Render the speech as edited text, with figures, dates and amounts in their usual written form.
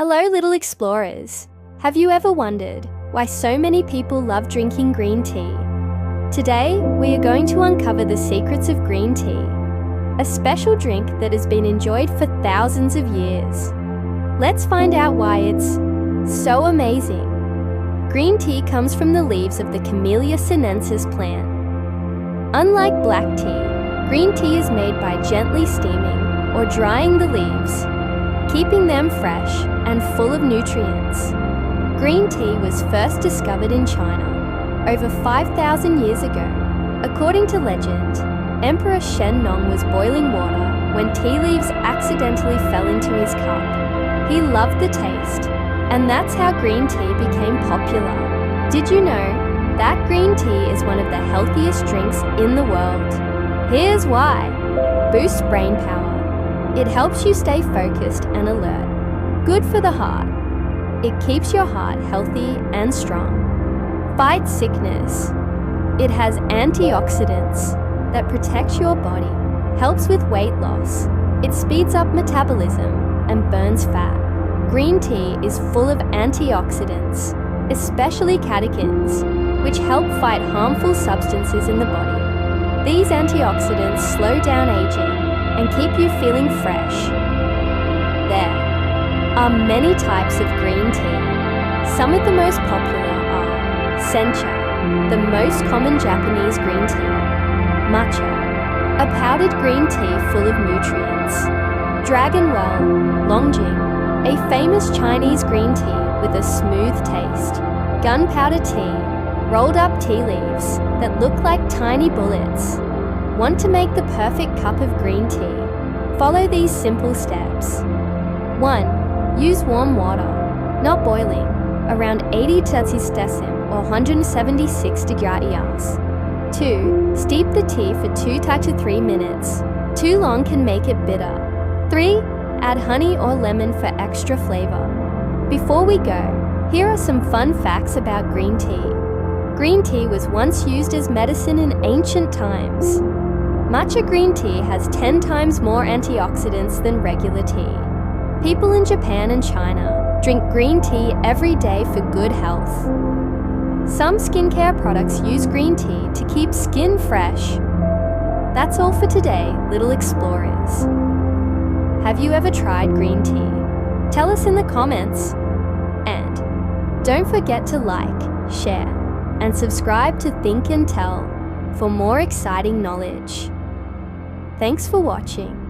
Hello, little explorers. Have you ever wondered why so many people love drinking green tea? Today, we are going to uncover the secrets of green tea, a special drink that has been enjoyed for thousands of years. Let's find out why it's so amazing. Green tea comes from the leaves of the Camellia sinensis plant. Unlike black tea, green tea is made by gently steaming or drying the leaves, keeping them fresh and full of nutrients. Green tea was first discovered in China over 5,000 years ago. According to legend, Emperor Shen Nong was boiling water when tea leaves accidentally fell into his cup. He loved the taste, and that's how green tea became popular. Did you know that green tea is one of the healthiest drinks in the world? Here's why. Boosts brain power. It helps you stay focused and alert. Good for the heart. It keeps your heart healthy and strong. Fights sickness. It has antioxidants that protect your body. Helps with weight loss. It speeds up metabolism and burns fat. Green tea is full of antioxidants, especially catechins, which help fight harmful substances in the body. These antioxidants slow down aging and keep you feeling fresh. There are many types of green tea. Some of the most popular are sencha, the most common Japanese green tea; matcha, a powdered green tea full of nutrients; dragonwell, longjing, a famous Chinese green tea with a smooth taste; gunpowder tea, rolled up tea leaves that look like tiny bullets. Want to make the perfect cup of green tea? Follow these simple steps. 1. Use warm water, not boiling, around 80 decim or 176 degrees. 2. Steep the tea for 2 to 3 minutes. Too long can make it bitter. 3. Add honey or lemon for extra flavor. Before we go, here are some fun facts about green tea. Green tea was once used as medicine in ancient times. Matcha green tea has 10 times more antioxidants than regular tea. People in Japan and China drink green tea every day for good health. Some skincare products use green tea to keep skin fresh. That's all for today, little explorers. Have you ever tried green tea? Tell us in the comments. And don't forget to like, share, and subscribe to Think and Tell for more exciting knowledge. Thanks for watching.